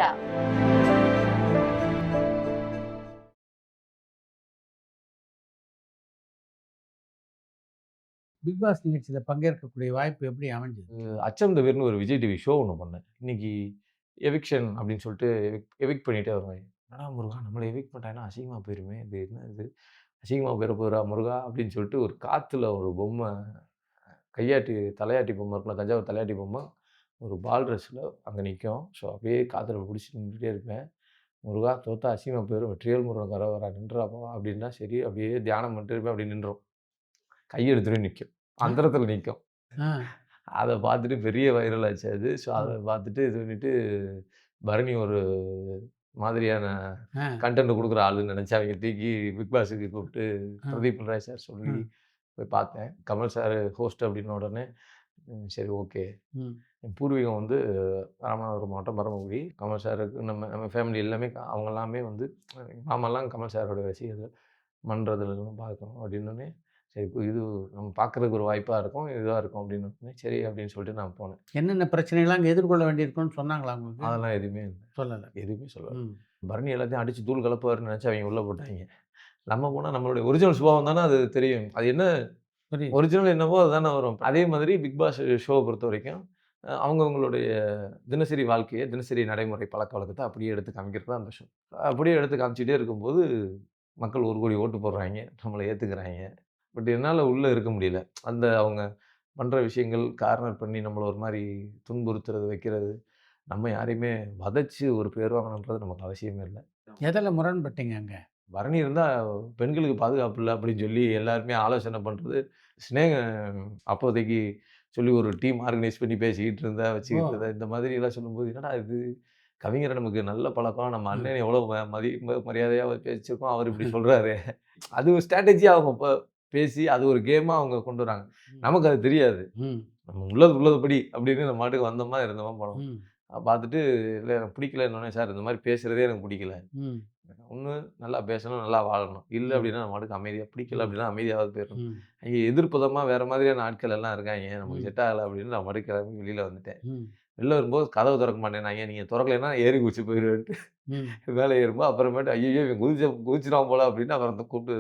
விழா. Big pass நிகழ்ச்சியில பங்கேற்கக்கூடிய வாய்ப்பு எப்படி அமைஞ்சது? அச்சம் தவிர்ன்னு ஒரு விஜய் டிவி ஷோ ஒண்ணு பண்ணேன். இன்னைக்கு எவிக்ஷன் அப்படின்னு சொல்லிட்டு எவிக்ட் பண்ணிட்டே வருவாங்க. என்னடா முருகா நம்மள எவிக்ட் பண்ணிட்டாங்கன்னா அசிங்கமா போயிருமே! இது என்ன இது? அசிங்கமா போயிற போதுடா முருகா அப்படின்னு சொல்லிட்டு ஒரு காத்துல ஒரு பொம்மை கையாட்டி தலையாட்டி பொம்மை இருக்குல்ல, தஞ்சாவூர் தலையாட்டி பொம்மை ஒரு பால் ட்ரெஸ்ல அங்க நிக்கும். ஸோ அப்படியே காத்துல புடிச்சு நின்னுட்டே இருப்பேன். முருகா தோத்தா அசிங்கமா போயிரும். வெற்றிவேல் முருகன் கரோகரா நின்றாப்பா அப்படின்னா சரி அப்படியே தியானம் பண்ணிட்டு இருப்பேன். அப்படி நின்றும். கை எடுத்துட்டு நிக்கும். அந்தரத்துல நிக்கும். ஆ. அத பார்த்துட்டு பெரிய வைரல் ஆச்சு அது. ஸோ அத ம். பார்த்துட்டு இது பண்ணிட்டு, பரணி ஒரு மாதிரியான ஆ. கன்டென்ட் குடுக்குற ஆளுன்னு நெனச்சு அவைங்க தூக்கி பிக் பாஸ்க்கு கூப்ட்டு ஆ. பிரதீப் பினராயி சார் சொல்லி ம். போய் பார்த்தேன். கமல் சார் ஹோஸ்ட் அப்டின்ன உடனே, சரி ஓகே. ம். என் பூர்வீகம் வந்து ராமநாதபுரம் மாவட்டம் பரமக்குடி. கமல் சாருக்கு நம்ம நம்ம ஃபேமிலி எல்லாமே அவங்க எல்லாமே வந்து மாமாலாம் கமல் சாரோட ரசிகர்கள். மன்றதுலலாம் பார்க்குறோம் அப்டின்னோனே, சரி இப்போ இது நம்ம பார்க்குறதுக்கு ஒரு வாய்ப்பா இருக்கும். இதுவா இருக்கும் அப்டின்னோனே, சரி அப்டின்னு சொல்லிட்டு நான் போனேன். என்னென்ன பிரச்சனைலாம் அங்க எதிர்கொள்ள வேண்டியிருக்கும்னு சொன்னாங்களா உங்களுக்கு? அதெல்லாம் எதுவுமே இல்ல. சொல்லல. எதுவுமே சொல்லல. ம். பரணி எல்லாத்தையும் அடிச்சு தூள் கலப்புவாருன்னு நெனச்சு அவைங்க உள்ள போட்டாய்ங்க. நம்ம போனா நம்மளுடைய ஒரிஜினல் சுபாவம் தானே அது தெரியும். அது என்ன புரியுது. ஒரிஜினல் என்னவோ அதுதானே வரும். அதே மாதிரி பிக் பாஸ் ஷோவ பொறுத்தவரைக்கும், அவங்கவங்களுடைய தினசரி வாழ்க்கைய, தினசரி நடைமுறை பழக்கவழக்கத்த அப்படியே எடுத்து காமிக்கிறது தான் அந்த ஷோ. அப்படியே எடுத்து காமிச்சுட்டே இருக்கும்போது, மக்கள் 1,00,00,000 ஓட்டு போடுறாய்ங்க. நம்மள ஏத்துக்கிறாய்ங்க. பட் என்னால உள்ள இருக்க முடியல. அந்த அவங்க பண்ற விஷயங்கள் கார்னர் பண்ணி நம்மள ஒரு மாரி துன்புறுத்துறது, வைக்கிறது. நம்ம யாரையுமே வதைச்சு ஒரு பேர் வாங்கணுன்றது நமக்கு அவசியமே இல்ல. எதுல முரண்பட்டீங்க அங்க? பரணி இருந்தா பெண்களுக்கு பாதுகாப்பு இல்ல அப்படின்னு சொல்லி எல்லாருமே ஆலோசனை பண்றது, சினேகம் அப்போதைக்கு சொல்லி ஒரு டீம் ஆர்கனைஸ் பண்ணி பேசிக்கிட்டு இருந்தா, ஓ! வச்சுக்கிட்டு இருந்தா, இந்த மாதிரிலாம் சொல்லும்போது, என்னடா இது கவிஞர் நமக்கு நல்ல பழக்கம். நம்ம ம். அண்ணன எவ்வளோ மரியாதையா பேசியிருக்கோம். அவர் இப்படி சொல்றாரே. அது ஒரு ஸ்ட்ராட்டஜியா அவங்க பேசி அது ஒரு கேமா அவங்க கொண்டு வராங்க. ம். நமக்கு அது தெரியாது. ம். நம்ம உள்ளது உள்ளதுபடி அப்படின்னு நம்ம பாட்டுக்கு வந்தோமா, இருந்தோமா போனோம். ம். பார்த்துட்டு இல்ல எனக்கு பிடிக்கலன்னோனே, சார் இந்த மாரி பேசுறதே எனக்கு பிடிக்கல. ம். ஒண்ணு நல்லா பேசணும், நல்லா வாழணும். இல்ல ம். அப்டின்னா நம்ம பாட்டுக்கு அமைதியா பிடிக்கல ம். அப்டின்னா அமைதியாவது போயிரணும். ம். அங்கே எதிர்ப்புதமா வேற மாதிரியான ஆட்கள் எல்லாம் இருக்காய்ங்க. நமக்கு ம். செட் ஆகல அப்டின்னு நான் பாட்டுக்கு கிளம்பி வெளில வந்துட்டேன். ம். வெளில வரும்போது கதவு தொறக்க மாட்டேன்னாய்ங்க. நீங்க தொறக்கலைன்னா ஏறி குதிச்சு போயிருவேன்ட்டு ம். மேல ஏறும்போது அப்புறமேட்டு ஐய்யய்யோ! இவன் குதிச்சுருவான் போல அப்டின்னு அப்புறம் கூப்ட்டு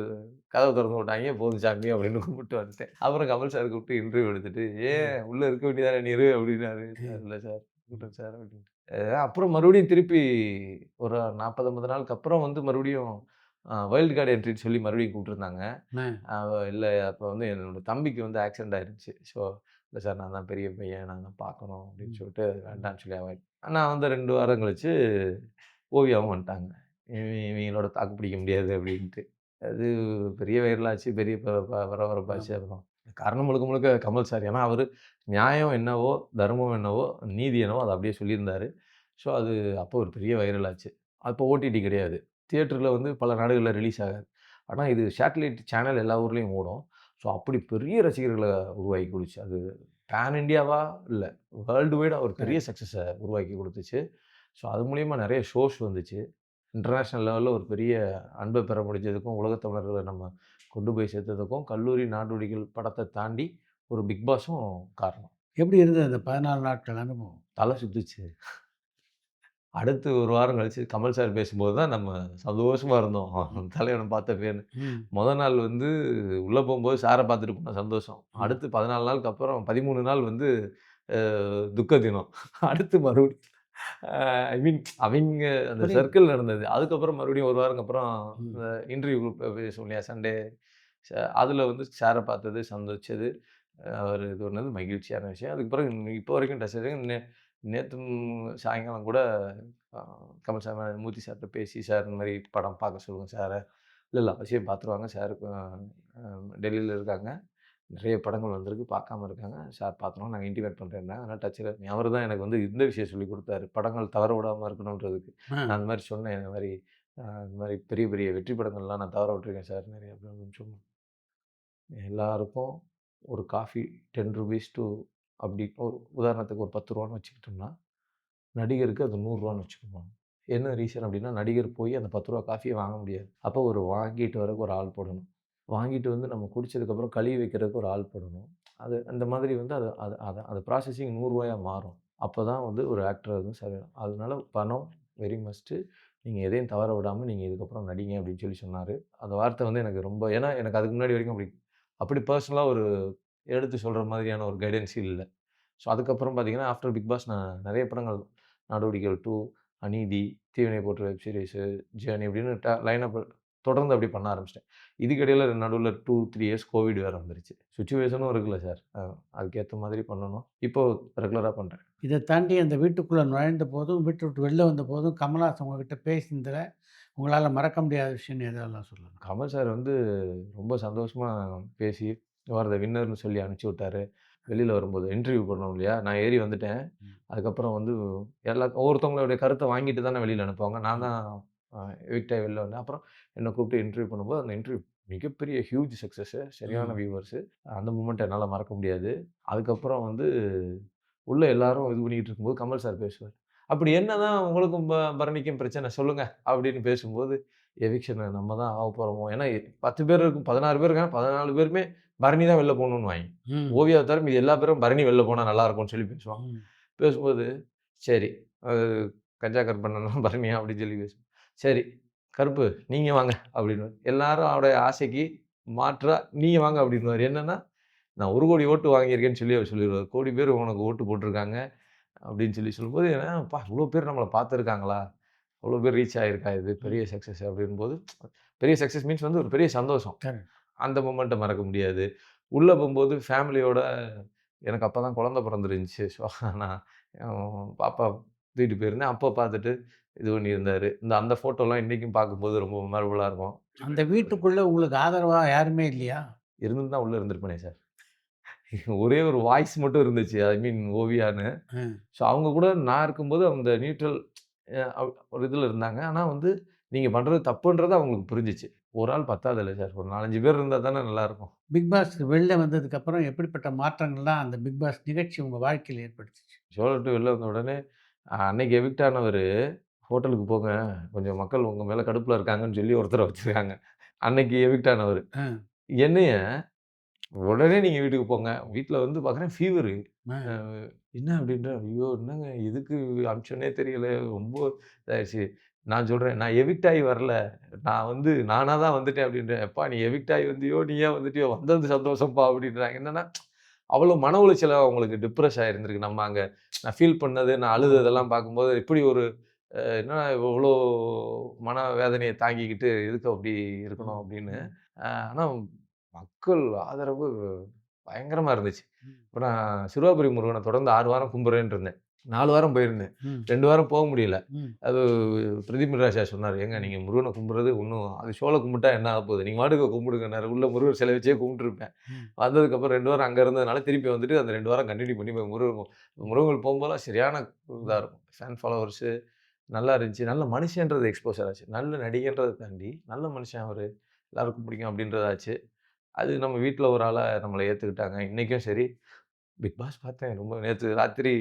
கதவ தொறந்து விட்டாய்ங்க. போதும் சாமி அப்டின்னு கும்பிட்டு வந்துட்டேன். அப்புறம் கமல் சார் கூப்ட்டு இன்டர்வியூ எடுத்துட்டு, ம். "ஏன் உள்ள இருக்க வேண்டியது தானே நீரு" அப்டின்னாரு. "சார் இல்ல சார். இருக்கட்டும் சார்" அப்டின்ட்டு. அப்புறம் மறுபடியும் திருப்பி ஒரு 40, 50 நாளுக்கு அப்புறம் வந்து மறுபடியும் வைல்ட் கார்ட் என்ட்ரின்னு சொல்லி மறுபடியும் கூப்பிட்டுருந்தாங்க. அ. இல்ல அப்ப வந்து என்னோட தம்பிக்கு வந்து ஆக்சிடென்ட் ஆயிருந்துச்சு. ஸோ, "இல்ல சார் நான் தான் பெரிய பையன். நான் தான் பார்க்கணும்." அப்படின்னு ம். சொல்லிட்டு ம். வேண்டான்னு சொல்லி அவாய்ட் நான் வந்து 2 வாரம் கழிச்சு ஓவியாவும் வந்துட்டாங்க. இவிங்களோட தாக்கு பிடிக்க முடியாது அப்படின்ட்டு. அது பெரிய வைரல் ஆச்சு. பெரிய பரபரப்பாச்சு ஆமா. அப்புறம். காரணம் முழுக்க முழுக்க கமல் சார். ஏன்னா அவரு நியாயம் என்னவோ, தர்மம் என்னவோ, நீதி என்னவோ அத அப்படியே சொல்லியிருந்தாரு. ஸோ, அது அப்போ ஒரு பெரிய வைரல் ஆச்சு. அப்போ ஓடிடி கிடையாது. தியேட்டர்ல வந்து பல நாடுகள்ல ரிலீஸ் ஆகாது. ஆனா இது சேட்டலைட் சேனல் எல்லா ஊர்லயும் ஓடும். ஸோ, அப்படி பெரிய ரசிகர்கள உருவாக்கி குடுத்துச்சு. அது பேன் இண்டியாவா இல்ல. வேர்ல்டு வைடா ஒரு பெரிய கரெக்ட். சக்சஸ உருவாக்கி குடுத்துச்சு. ஸோ, அது மூலியமா நெறைய ஷோஸ் வந்துச்சு. இன்டர்நேஷனல் லெவல்ல ஒரு பெரிய அன்ப பெற முடிஞ்சதுக்கும், உலகத் தமிழர்கள நம்ம கொண்டு போய் சேர்த்ததுக்கும், கல்லூரி நாடோடிகள் படத்த தாண்டி ஒரு பிக் பாஸும் காரணம். எப்படி இருந்தது அந்த 14 நாட்கள் அனுபவம்? தல சுத்துச்சு. அடுத்து 1 வாரம் கழிச்சு கமல் சார் பேசும்போது தான் நம்ம சந்தோஷமா இருந்தோம். ம். தலைவன பார்த்தப்பேன்னு. ம். மொத நாள் வந்து உள்ள போம்போது சார பார்த்துட்டு போன சந்தோஷம். ம். அடுத்து 14 நாளுக்கு அப்புறம் 13 நாள் வந்து அ துக்க தினம். அடுத்து மறுபடியும் அ ஐ மீன் அவிங்க அந்த புரியுது. சர்க்கிள் நடந்தது. அதுக்கப்புறம் மறுபடியும் 1 வாரத்துக்கு அப்புறம் ம். இந்த இன்டர்வியூ பேசுவோம் இல்லையா? சண்டே அதுல வந்து சார பார்த்தது, சந்திச்சது, அவரு இது பண்ணது மகிழ்ச்சியான விஷயம். அதுக்கு பிறகு இப்போ வரைக்கும் நேத்தும் சாயங்காலம் கூட அ கமல் சார் மூர்த்தி சார்ட்ட பேசி, "சார் இந்த மாரி படம் பார்க்க சொல்லுங்க சார." "இல்ல, இல்ல அவசியம் பார்த்துருவாங்க. சாருக்கு டெல்லியில இருக்காங்க. நெறைய படங்கள் வந்திருக்கு. பார்க்காம இருக்காங்க. சார் பார்த்துருவாங்க. நாங்க இன்டிமேட் பண்றேன்னாங்க. அதனால டச்சுல" அவரு தான் எனக்கு வந்து இந்த விஷயம் சொல்லிக் குடுத்தாரு. படங்கள் தவற விடாம இருக்கணுன்றதுக்கு. நான் அ. அந்த மாரி சொன்னேன். இந்த மாரி இந்த மாரி பெரிய, பெரிய வெற்றி படங்கள்லாம் நான் தவற விட்டுருக்கேன் சார் நெறைய அப்படின்னு சொன்னேன். எல்லாருக்கும் ஒரு காஃபி ₹10 டூ அப்படி ஒரு உதாரணத்துக்கு ஒரு ₹10 வச்சுக்கிட்டோம்னா, நடிகருக்கு அது ₹100 வச்சுக்கணும். என்ன ரீசன் அப்டின்னா, நடிகர் போய் அந்த ₹10 காஃபிய வாங்க முடியாது. அப்போ ஒரு வாங்கிட்டு வரக்கு ஒரு ஆள் போடணும். வாங்கிட்டு வந்து நம்ம குடிச்சதுக்கப்புறம் கழுவி வைக்கிறதுக்கு ஒரு ஆள் போடணும். அது அந்த மாதிரி வந்து அது ப்ராசஸிங் ₹100 மாறும். அப்பதான் வந்து ஒரு ஆக்டர் வந்து அதனால பணம், வெரி மஸ்ட்டு. நீங்க எதையும் தவற விடாம நீங்க இதுக்கப்புறம் நடிங்க அப்படின்னு சொல்லி சொன்னாரு. அந்த வார்த்தை வந்து எனக்கு ரொம்ப ஏன்னா எனக்கு அதுக்கு முன்னாடி வரைக்கும் அப்படி அப்படி பர்சனலா ஒரு எடுத்து சொல்ற மாதிரியான ஒரு கைடன்ஸ் இல்ல. ஸோ அதுக்கப்புறம் பார்த்தீங்கன்னா, ஆஃப்டர் பிக் பாஸ் நான் நெறைய படங்கள் நாடோடிகள் 2, அநீதி, தீவினை போன்ற வெப் சீரிஸு, ஜேர்னி இப்படின்னு லைன் அப் தொடர்ந்து அப்படி பண்ண ஆரம்பிச்சுட்டேன். இதுக்கிடையில நடுவுல 2, 3 இயர்ஸ் கோவிட் வேற வந்துருச்சு. சிச்சுவேஷனும் இருக்குல்ல சார். அதுக்கேத்த மாதிரி பண்ணணும். இப்போ ரெகுலரா பண்றேன். இத தாண்டி அந்த வீட்டுக்குள்ள நுழைந்த போதும், வீட்ட விட்டு வெளில வந்த போதும், கமலஹாசன் உங்ககிட்ட பேசினதுல, உங்களால மறக்க முடியாத விஷயம்னு எதெல்லாம் சொல்லுங்க? கமல் சார் வந்து ரொம்ப சந்தோஷமா பேசி, "யூ ஆர் த வின்னர்ன்னு" சொல்லி அனுப்பிச்சு விட்டாரு. வெளியில வரும்போது இன்டர்வியூ பண்ணோம் இல்லையா? நான் ஏறி வந்துட்டேன். ம். அதுக்கப்புறம் வந்து ஒவ்வொருத்தவங்களுடைய கருத்த வாங்கிட்டு தானே வெளியில அனுப்புவாங்க. நான் ம். தான் எவிக்ட் ஆகி வெளில வந்தேன். அப்புறம் என்ன கூப்பிட்டு இன்டர்வியூ பண்ணும்போது, அந்த இன்டர்வியூ மிகப்பெரிய ஹியூஜ் சக்சஸ். சரியான ம். வியூவர்ஸ். அந்த மொமெண்ட் என்னால மறக்க முடியாது. அதுக்கப்புறம் வந்து உள்ள எல்லாரும் இது பண்ணிக்கிட்டு இருக்கும்போது கமல் சார் பேசுவாரு. "அப்படி என்னதான் உங்களுக்கும் பரணிக்கும் பிரச்சனை சொல்லுங்க" அப்படின்னு பேசும்போது, எவிக்ஷன் நம்ம தான் ஆகப்போறோமோ ஏன்னா 10 பேர் இருக்கும் 16 பேர் இருக்காங்க. 14 பேருமே பரணி தான் வெளில போணுன்னுவாய்ங்க. ம். ஓவியாவ தவிர மீதி எல்லா பேரும் பரணி வெளில போனா நல்லா இருக்கும்னு சொல்லி பேசுவாங்க. ம். பேசும்போது, சரி அது கஞ்சா கருப்பண்ணனா பரணியா அப்படின்னு சொல்லி பேசுவோம். சரி கருப்பு நீங்க வாங்க அப்படின்னுவாரு. எல்லாரும் அவருடைய ஆசைக்கு மாற்றா நீங்க வாங்க அப்படின்னுவாரு. என்னன்னா, நான் 1,00,00,000 ஓட்டு வாங்கியிருக்கேன்னு சொல்லி அவர் சொல்லிருவாரு. 1,00,00,000 பேர் உனக்கு ஓட்டு போட்டுருக்காங்க. அப்படின்னு சொல்லி சொல்லும்போது, அப்பா இவ்ளோ பேர் நம்மள பார்த்துருக்காங்களா? அவ்ளோ பேர் ரீச் ஆயிருக்கா இது ம். பெரிய சக்சஸ் அப்படின்போது, பெரிய சக்சஸ் மீன்ஸ் வந்து ஒரு பெரிய சந்தோஷம். கரெக்ட். அந்த மொமெண்ட்ட மறக்க முடியாது. உள்ள போம்போது ஃபேமிலியோட எனக்கு அப்ப தான் குழந்தை பிறந்திருந்துச்சு. ஸோ நான் பாப்பா தூக்கிட்டு போயிருந்தேன். அப்ப பார்த்துட்டு இது பண்ணியிருந்தாரு. அந்த ஃபோட்டோலாம் இன்னைக்கும் பார்க்கும்போது ரொம்ப மெமரபுளா இருக்கும். அந்த வீட்டுக்குள்ள உங்களுக்கு ஆதரவா யாருமே இல்லையா? இருந்திருந்தா உள்ள இருந்திருப்பேனே சார். ஒரே ஒரு வாய்ஸ் மட்டும் இருந்துச்சு. ஐ மீன் ஓவியான்னு. ம். ஸோ அவங்க கூட நான் இருக்கும்போது அந்த நியூட்ரல் ஒரு இதுல இருந்தாங்க. ஆனா வந்து நீங்க பண்றது தப்புன்றது அவங்களுக்கு புரிஞ்சுச்சு. ஒரு ஆள் பத்தாதுல்ல சார். ஒரு 4, 5 பேர் இருந்தா தானே நல்லாருக்கும். பிக் பாஸ் வெளில வந்ததுக்கப்புறம் எப்படிப்பட்ட மாற்றங்கள்லாம் அந்த பிக் பாஸ் நிகழ்ச்சி உங்க வாழ்க்கையில ஏற்படுத்துச்சு? ஷோல விட்டு வெளில வந்த உடனே அன்னைக்கு எவிக்ட் ஆனவரு, "ஹோட்டலுக்கு போங்க. கொஞ்சம் மக்கள் உங்க மேல கடுப்புல இருக்காங்கன்னு" சொல்லி ஒருத்தர வச்சிருக்காங்க. அன்னைக்கு எவிக்ட் ஆனவரு. அ. என்னைய உடனே நீங்க வீட்டுக்கு போங்க. வீட்ல வந்து பார்க்குறேன் ஃபீவரு. அ அ. என்ன அப்படின்றேன். ஐயோ! என்னங்க எதுக்கு அனுப்பிச்சோன்னே தெரியல. ரொம்ப இதாயிருச்சு. நான் சொல்றேன், "நான் எவிக்ட் ஆகி வரல. நான் வந்து நானா தான் வந்துட்டேன்" அப்படின்றேன். "எப்பா நீ எவிக்ட் ஆகி வந்தியோ, நீயா வந்துட்டியோ, வந்தது சந்தோஷம்ப்பா" அப்படின்றாங்க. என்னன்னா, அவ்வளோ மன உளைச்சலா அவங்களுக்கு டிப்ரஸ் ஆயிருந்திருக்கு. நம்ம அங்க நான் ஃபீல் பண்ணது, நான் ஓ! அழுததெல்லாம் பார்க்கும்போது, இப்படி ஒரு என்னடா இவ்வளோ மன வேதனைய தாங்கிக்கிட்டு எதுக்கு அப்படி இருக்கணும் ம். அப்படின்னு. ம். ஆனா மக்கள் ஆதரவு பயங்கரமா இருந்துச்சு. ம். இப்ப நான் சிறுவாபுரி முருகன தொடர்ந்து 6 வாரம் கும்பிடுறேன்னு இருந்தேன். 4 வாரம் போயிருந்தேன். ம். 2 வாரம் போ முடியல. ம். அது பிரதீப் மிராஜா சொன்னாரு. "ஏங்க ம். நீங்க முருகன கும்பிடுறது ஒண்ணும் அது ஷோல கும்பிட்டா என்ன ஆகப்போகுது? நீங்க பாட்டுக்கு கும்பிடுங்கன்னாரு." உள்ள முருகர் சிலை வச்சே கும்பிட்டுருப்பேன். ம். வந்ததுக்கப்புறம் 2 வாரம் அங்க இருந்ததுனால திருப்பி வந்துட்டு அந்த 2 வாரம் கன்டின்யூ பண்ணி முருகன் கோயில் போம்போதெல்லாம் சரியான இதா ம். இருக்கும். ஃபேன் ஃபாலோவர்ஸு நல்லா இருந்துச்சு. நல்ல மனுஷன்றது எக்ஸ்போஷர் ஆச்சு. நல்ல நடிகன்றத தாண்டி, நல்ல மனுஷன் அவரு. எல்லாருக்கும் பிடிக்கும் அப்படின்றது ஆச்சு. அது நம்ம வீட்ல ஒரு ஆளா நம்மள ஏத்துக்கிட்டாங்க. இன்னைக்கும் சரி, பிக் பாஸ் பார்த்தேன். ரொம்ப நேத்து ராத்திரி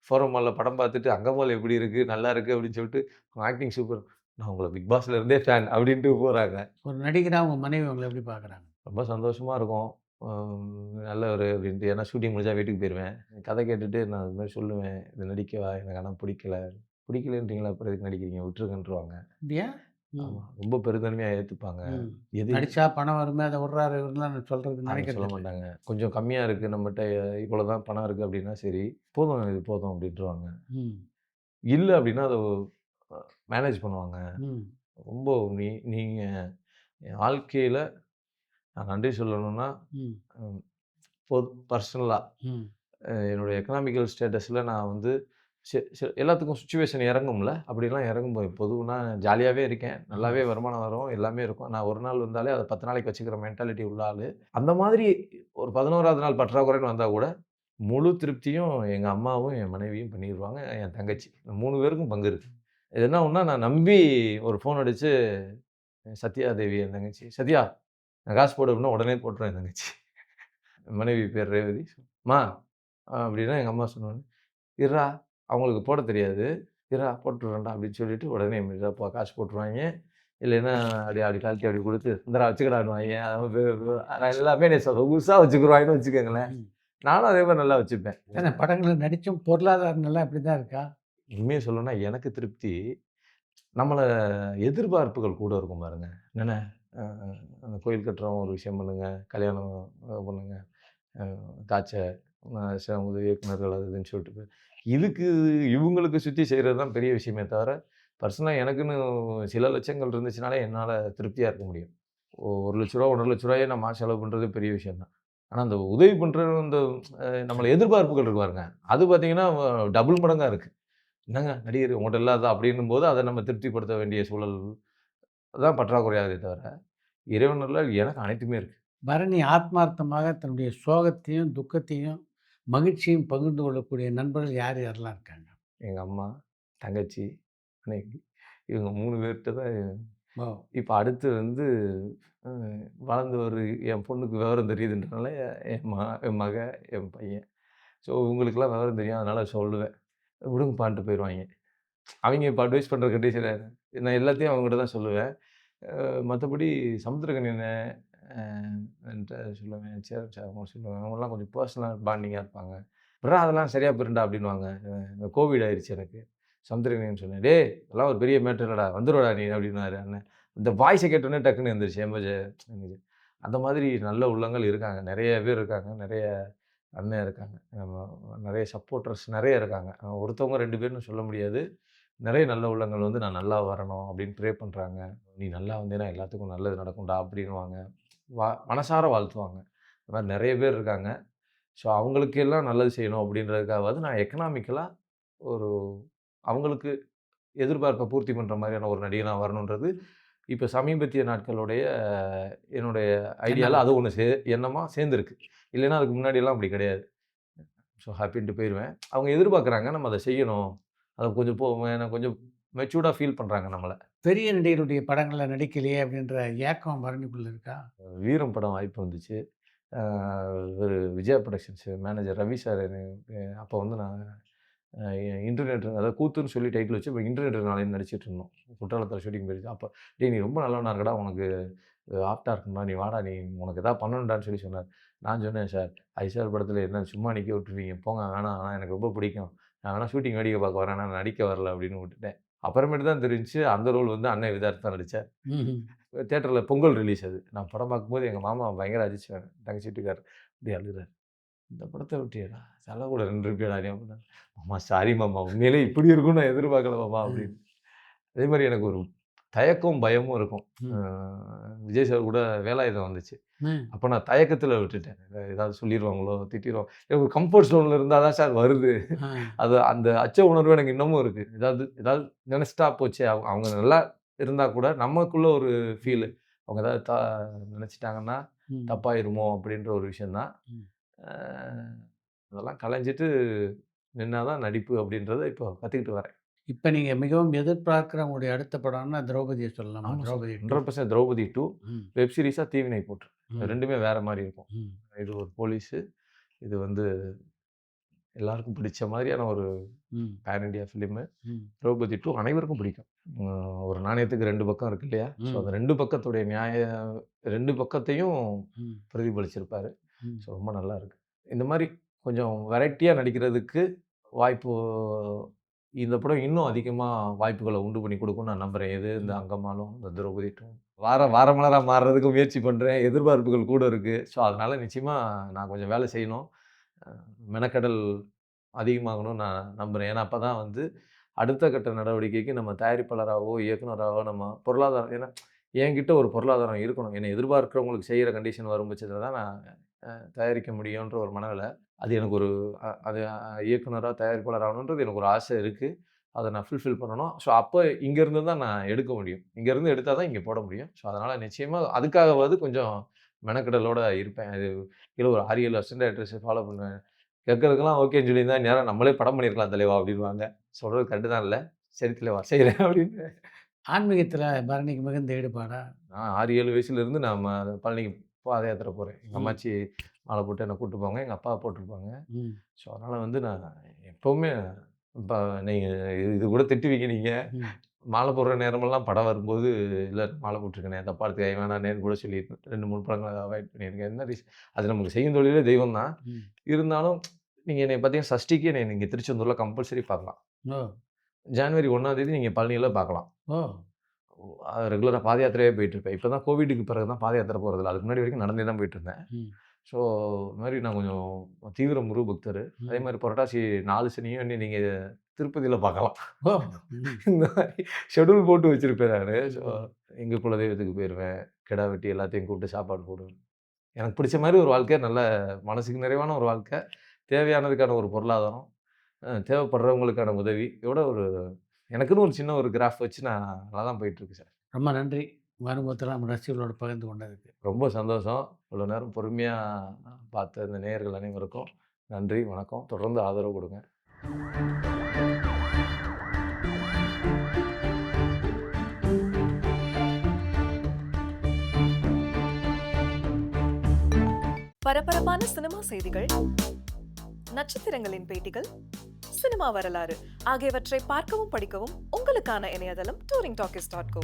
ஃபோரம் மால்ல படம் பார்த்துட்டு, "அங்கமால் எப்படி இருக்கு? நல்லா இருக்கு" அப்படின்னு சொல்லிட்டு, "உங்க ஆக்டிங் சூப்பர்." "நான் உங்கள பிக் பாஸ்ல இருந்தே ஃபேன்" அப்படின்ட்டு போறாங்க. ஒரு நடிகரா உங்க மனைவி உங்கள எப்படி பார்க்குறாங்க? ரொம்ப சந்தோஷமா இருக்கும். நல்ல ஒரு அப்படின்ட்டு ஏன்னா ஷூட்டிங் முடிஞ்சா வீட்டுக்கு போயிருவேன். கதை கேட்டுட்டு நான் இது மாரி சொல்லுவேன். "இது நடிக்கவா? எனக்கு ஆனா பிடிக்கல." "பிடிக்கலன்றீங்களா? அப்புறம் எதுக்கு நடிக்கிறீங்க? விட்டுருங்கன்ருவாங்க." அப்படியா? ம். ஆமா. ரொம்ப பெருந்தன்மையா ஏத்துப்பாங்க. ம். எது நடிச்சா பணம் வருமே, அத விட்றாரு இவருலாம் சொல்றது அப்படின்னு நினைக்கிறது சொல்ல இல்ல. மாட்டாங்க. கொஞ்சம் கம்மியா இருக்கு நம்மட்ட இவ்வளோதான் பணம் இருக்கு அப்படின்னா சரி, போதும் இது போதும் அப்படின்ருவாங்க. ம். இல்ல அப்படின்னா அத மேனேஜ் பண்ணுவாங்க. ம். ரொம்ப நீங்க என் வாழ்க்கையில நான் நன்றி சொல்லணும்னா, ம். ம் பர்சனலா ம். என்னுடைய எக்கனாமிக்கல் ஸ்டேட்டஸ்ல நான் வந்து எல்லாத்துக்கும் சிச்சுவேஷன் இறங்கும்ல. அப்படிலாம் இறங்கும்போது பொதுவுனா ஜாலியாவே இருக்கேன். ஆமா. நல்லாவே வருமானம் வரும். எல்லாமே இருக்கும். நான் ஒரு நாள் வந்தாலே அத 10 நாளைக்கு வச்சுக்கிற மென்டாலிட்டி உள்ள ஆளு. அந்த மாதிரி ஒரு 11வது நாள் பற்றாக்குறைன்னு வந்தா கூட, முழு திருப்தியும் எங்க அம்மாவும், என் மனைவியும் பண்ணிருவாங்க. என் தங்கச்சி. 3 பேருக்கும் பங்கு இருக்கு. இது என்ன ஒண்ணுனா, நான் நம்பி ஒரு ஃபோன் அடிச்சு, சத்யா தேவி என் தங்கச்சி. "சத்யா நான் காசு போடு" அப்படின்னா உடனே போட்டுரும் என் தங்கச்சி. என் மனைவி பேர் ரேவதி. "அம்மா" அப்படின்னா எங்க அம்மா சொன்னோனே, "இருடா அவங்களுக்கு போடத் தெரியாது. இருடா போட்டு விடுறேன்டா" அப்படின்னு சொல்லிட்டு உடனே இம்மீடியட்டா காசு போட்டுருவாய்ங்க. இல்லைன்னா அப்படி அப்படி கழட்டி அப்படி குடுத்து, "இந்தாடா வச்சுக்கடான்னுவாய்ங்க. எல்லாமே என்னைய சொகுசா வச்சுக்குருவாய்ங்கன்னு வச்சுக்கங்களேன். ம். நானும் அதே மாரி நல்லா வச்சுப்பேன். ஏன்னா படங்கள்ல நடிச்சும் பொருளாதார நிலை அப்படிதான் இருக்கா? உண்மைய சொல்லணும்னா எனக்கு திருப்தி, நம்மள எதிர்பார்ப்புகள் கூட இருக்கும் பாருங்க. என்னண்ணே அ அந்த கோயில் கட்டுறோம், ஒரு விஷயம் பண்ணுங்க, கல்யாணம் பண்ணுங்க, அ காய்ச்ச உதவி இயக்குனர்கள் அது இதுன்னு சொல்லிட்டு இதுக்கு இவுங்களுக்கு சுத்தி செய்றது தான் பெரிய விஷயமே தவிர, பர்சனலா எனக்குன்னு சில லட்சங்கள் இருந்துச்சுனாலே என்னால திருப்தியா இருக்க முடியும். ரூ. 1,00,000 ரூ. 1,50,000 நான் மாசம் செலவு பண்றது பெரிய விஷயம் தான். ஆனா, அந்த உதவி பண்ற அந்த நம்மள எதிர்பார்ப்புகள் இருக்கு பாருங்க. அது பார்த்தீங்கன்னா, டபுள் மடங்கா இருக்கு. "என்னங்க நடிகர் உங்கள்ட்ட இல்லாததா?" அப்படின்னும்போது அத நம்ம திருப்திப்படுத்த வேண்டிய சூழல் தான் பற்றாக்குறையாகுதே தவிர, இறைவன் அருளால் எனக்கு அனைத்துமே இருக்கு. பரணி ஆத்மார்த்தமாக தன்னுடைய சோகத்தையும், துக்கத்தையும், மகிழ்ச்சியும் பகிர்ந்து கொள்ளக்கூடிய நண்பர்கள் யார் யாரெல்லாம் இருக்காங்க? எங்க அம்மா, தங்கச்சி, மனைவி இவங்க 3 பேர்ட்ட தான் ஓ! இப்ப அடுத்து வந்து அ வளர்ந்து என் பொண்ணுக்கு விவரம் தெரியுதுன்றனால, என் மக, என் பையன். ஸோ இவங்களுக்கெல்லாம் விவரம் தெரியும். அதனால சொல்லுவேன். விடுங்கப்பான்ட்டு போயிருவாய்ங்க. அவைங்க இப்ப அட்வைஸ் பண்ற கண்டிஷன்ல நான் எல்லாத்தையும் அவங்ககிட்ட தான் சொல்லுவேன். மத்தபடி சமுத்திரக்கனி அண்ணன் அ என்ட்ட சொல்லுவேன். சேரன் சார் அவங்க சொல்லுவேன். அவங்கலாம் கொஞ்சம் பர்சனலா பாண்டிங்கா இருப்பாங்க. "விட்றா அதெல்லாம் சரியா போயிரும்டா" அப்படின்னுவாங்க. இந்த கோவிட் ஆயிருச்சு எனக்கு. சமுத்திரக்கனின்னு சொன்னேன். "டேய் அதெல்லாம் ஒரு பெரிய மேட்டர் இல்லடா. வந்துருவடா நீ" அப்படின்னாரு அண்ணன். இந்த வாய்ஸ கேட்டோனே டக்குன்னு எந்திரிச்சு அந்த மாதிரி நல்ல உள்ளங்கள் இருக்காங்க. நெறைய பேர் இருக்காங்க. நெறைய அண்ணன் இருக்காங்க. நெறைய சப்போர்ட்டர்ஸ் நெறைய இருக்காங்க. ஒருத்தவங்க 2 பேர்ன்னு சொல்ல முடியாது. நெறைய நல்ல உள்ளங்கள் வந்து நான் நல்லா வரணும் அப்படின்னு ப்ரே பண்றாங்க. "நீ நல்லா வந்தீன்னா எல்லாத்துக்கும் நல்லது நடக்கும்டா" அப்படின்னுவாங்க. மனசார வாழ்த்துவாங்க. இந்த மாரி நெறைய பேர் இருக்காங்க. ஸோ அவங்களுக்கு எல்லாம் நல்லது செய்யணும் அப்படின்றதுக்காகவாது நான் எக்கனாமிக்கலா ஒரு அவங்களுக்கு எதிர்பார்ப்ப பூர்த்தி பண்ற மாரியான ஒரு நடிகனா வரணுன்றது, இப்ப சமீபத்திய நாட்களுடைய என்னுடைய ஐடியால எண்ணம். அது ஒண்ணு எண்ணமா சேர்ந்திருக்கு. இல்லைன்னா அதுக்கு முன்னாடிலாம் அப்படி கிடையாது. ஸோ ஹாப்பின்ட்டு போயிருவேன். அவங்க எதிர்பார்க்குறாங்க நம்ம அத செய்யணும். அத கொஞ்சம் கொஞ்சம் மெச்சூர்டா ஃபீல் பண்றாங்க நம்மள. பெரிய நடிகருடைய படங்கள்ல நடிக்கலையே அப்படின்ற ஏக்கம் பரணிக்குள்ள இருக்கா? வீரம் படம் வாய்ப்பு வந்துச்சு. அ இவரு Vijaya productions manager Ravi sir அப்போ வந்து நான் இன்டர்நெட் அதாவது கூத்துன்னு சொல்லி டைட்டில் வச்சு இப்போ இன்டர்நெட் நாளைன்னு நடிச்சிட்டு இருந்தோம். குற்றாலத்துல ஷூட்டிங் போயிருச்சு. அப்ப "டேய் நீ ரொம்ப நல்லவனா இருக்கடா. உனக்கு ஆப்ட்டா இருக்கும்டா. நீ வாடா நீ உனக்கு ஏதாவது பண்ணணும்டான்னு" சொல்லி சொன்னார். நான் சொன்னேன், "சார் ஐசார் படத்துல என்ன சும்மா நிக்க விட்டுருவீங்க. போங்க வேணாம். ஆனா எனக்கு ரொம்ப பிடிக்கும். நான் வேணா ஷூட்டிங் வேடிக்கை பார்க்க வரேன். நான் நடிக்க வரல" அப்படின்னு விட்டுட்டேன். அப்புறமேட்டு தான் தெரிஞ்சுச்சு அந்த ரோல் வந்து அண்ணன் விதார்த் தான் நடிச்சார். ம்ஹ்ம். தியேட்டர்ல பொங்கல் ரிலீஸ் அது. நான் படம் பார்க்கும்போது எங்க மாமா பயங்கர அதிர்ச்சி தங்கச்சி வீட்டுக்காரர். அப்படியே அழுகுறாரு. "இந்த படத்த விட்டியேடா! தல கூட நின்றுருப்பியேடா நீ" அப்படின்னாரு. "மாமா சாரி மாமா. உண்மையிலேயே இப்படி இருக்கும்னு நான் எதிர்பார்க்கல மாமா" அப்படின்னு. ம். அதே மாரி எனக்கு ஒரு தயக்கம், பயமும் இருக்கும். அ ம். விஜய் சார் கூட வேலாயுதம் வந்துச்சு. ம். அப்ப நான் தயக்கத்துல விட்டுட்டேன். ஏதாவது சொல்லிருவாங்களோ, திட்டிருவாங்க. எனக்கு ஒரு கம்ஃபோர்ட் ஜோன்ல இருந்தா தான் சார் வருது. ஆ. அது அந்த அச்ச உணர்வு எனக்கு இன்னமும் இருக்கு. ஏதாவது ஏதாவது நெனச்சுட்டா போச்சே! அவங்க நல்லா இருந்தா கூட நமக்குள்ள ஒரு ம். ஃபீலு. அவங்க ஏதாவது நெனச்சுட்டாங்கன்னா, ம். தப்பாயிருமோ! அப்பிடின்ற ஒரு விஷயம் தான். ம். அ அதெல்லாம் களைஞ்சிட்டு நின்னா தான் நடிப்பு அப்பிடின்றத இப்போ கத்துக்கிட்டு வரேன். இப்ப நீங்க மிகவும் எதிர்பார்க்கிற உங்களுடைய அடுத்த படம்னா திரௌபதிய சொல்லலாமா? ஆமா சார். திரௌபதி 2. 100% திரௌபதி 2 ம். வெப் சீரிஸா தீவினை போட்டு. ம். 2மே வேற மாரி இருக்கும். ம். இது ஒரு போலீஸு. இது வந்து எல்லாருக்கும் பிடிச்ச மாதிரியான ஒரு ம். Pan India film. ம். திரௌபதி 2 அனைவருக்கும் பிடிக்கும். ஒரு நாணயத்துக்கு 2 பக்கம் இருக்கு இல்லையா? ஸோ, ம். அந்த 2 பக்கத்துடைய 2 பக்கத்தையும் ம். பிரதிபலிச்சிருப்பாரு. ஸோ, ம். ரொம்ப நல்லா இருக்கு. இந்த மாரி கொஞ்சம் வெரைட்டியா நடிக்கிறதுக்கு வாய்ப்பு இந்த படம் இன்னும் அதிகமா வாய்ப்புகள உண்டு பண்ணி குடுக்கும்னு நான் நம்புறேன். எது இந்த ம். அங்கமாலும், இந்த திரௌபதி 2 வார மலரா மாறுறதுக்கு முயற்சி பண்றேன். எதிர்பார்ப்புகள் கூட இருக்கு. ஸோ, அதனால நிச்சயமா நான் கொஞ்சம் வேலை செய்யணும். அ மெனக்கெடல் அதிகமாகணும்னு நான் நம்புறேன். ஏன்னா, அப்பதான் வந்து அடுத்த கட்ட நடவடிக்கைக்கு நம்ம தயாரிப்பாளராவோ, இயக்குனராவோ நம்ம பொருளாதாரம் ஏன்னா என்கிட்ட ஒரு பொருளாதாரம் இருக்கணும். என்னை எதிர்பார்க்கிறவங்களுக்கு செய்ற கண்டிஷன் வரும் பட்சத்தில தான் நான் தயாரிக்க முடியுன்ற ஒரு மனநில. அது எனக்கு ஒரு அது இயக்குனரா, தயாரிப்பாளர் ஆகணுன்றது எனக்கு ஒரு ஆசை இருக்கு. அத நான் ஃபுல்ஃபில் பண்ணணும். ஸோ, அப்ப இங்கருந்து தான் நான் எடுக்க முடியும். இங்கருந்து எடுத்தா தான் இங்க போட முடியும். ஸோ, அதனால நிச்சயமா அதுக்காகவாது கொஞ்சம் மெனக்கெடலோட இருப்பேன். அது கீழ ஒரு 6, 7 அசிஸ்டன்ட் டைரக்டர்ஸ ஃபாலோ பண்ணுவேன். கேட்கறதுக்கெல்லாம் ஓகேன்னு சொல்லியிருந்தா, இந்நேரம் நம்மளே படம் பண்ணியிருக்கலாம் தலைவா அப்டின்னுவாங்க. சொல்றது கரெக்ட்டு தான் இல்ல. சரி தலைவா செய்றேன் அப்டின்னு. ஆன்மீகத்தில பரணிக்கு மிகுந்த ஈடுபாடா? நான் 6, 7 வயசுலேருந்து நாம பழனிக்கு பாத யாத்திரை போறேன். எங்க ம். அம்மாச்சி மாலை போட்டு என்ன கூட்டு போவாங்க. எங்க அப்பா போட்டுருப்பாங்க. ம். ஸோ, அதனால வந்து நான் எப்பவுமே இப்ப நீங்க இது கூட திட்டுவீங்க நீங்க. ம். மாலை போடுற நேரமெல்லாம் படம் வரும்போது, "இல்ல மாலை போட்டுருக்கேனே, தப்பா எடுத்துக்காதீங்க வேணாண்ணேன்னு" கூட சொல்லியிருக்கேன். 2, 3 படங்கள அவாய்ட் பண்ணியிருக்கேன். என்ன அது நமக்கு செய்யும் தொழிலே தெய்வம் தான். ம். இருந்தாலும் நீங்க என்னைய பார்த்தீங்கன்னா, சஷ்டிக்கு என்னைய நீங்க திருச்செந்தூர்ல கம்பல்சரி பார்க்கலாம். ஓ! ஜனவரி 1ஆம் தேதி நீங்க பழனியில பார்க்கலாம். ஓ! ரெகுலரா பாத யாத்திரையாவே போயிட்டுருப்பேன். இப்ப தான் கோவிடுக்கு பிறகு தான் பாத யாத்திரை போறதில்ல. அதுக்கு முன்னாடி வரைக்கும் நடந்தே தான் போயிட்டுருந்தேன். ம். ஸோ, இது மாரி நான் கொஞ்சம் தீவிர முருக பக்தரு. அதே ம். மாரி புரட்டாசி 4 சனியும் நீங்க திருப்பதியில பார்க்கலாம். ஓ! ம். இந்த மாரி ஷெட்யூல் போட்டு வச்சிருப்பேன் நானு. ஸோ, ம். எங்க குலதெய்வத்துக்கு போயிருவேன். கிடா வெட்டி எல்லாத்தையும் கூப்பிட்டு சாப்பாடு போடுவேன். எனக்கு பிடிச்ச மாரி ஒரு வாழ்க்கை, நல்ல மனசுக்கு நிறைவான ஒரு வாழ்க்கை, தேவையானதுக்கான ஒரு பொருளாதாரம், தேவைப்படுறவங்களுக்கான உதவி, இதோட ஒரு எனக்குன்னு ஒரு சின்ன ஒரு கிராஃப் வச்சு நான் நல்லா தான் போயிட்டுருக்கு சார். ரொம்ப நன்றி. உங்க அனுபவத்தெல்லாம் நம்ம ரசிகர்களோட பகிர்ந்து கொண்டதுக்கு. ரொம்ப சந்தோஷம். இவ்வளோ நேரம் பொறுமையா பார்த்த இந்த நேயர்கள் அனைவருக்கும் நன்றி, வணக்கம். தொடர்ந்து ஆதரவு குடுங்க. பரபரப்பான சினிமா செய்திகள், நட்சத்திரங்களின் பேட்டிகள், சினிமா வரலாறு ஆகியவற்றை பார்க்கவும் படிக்கவும் உங்களுக்கான இணையதளம் touringtalkies.co.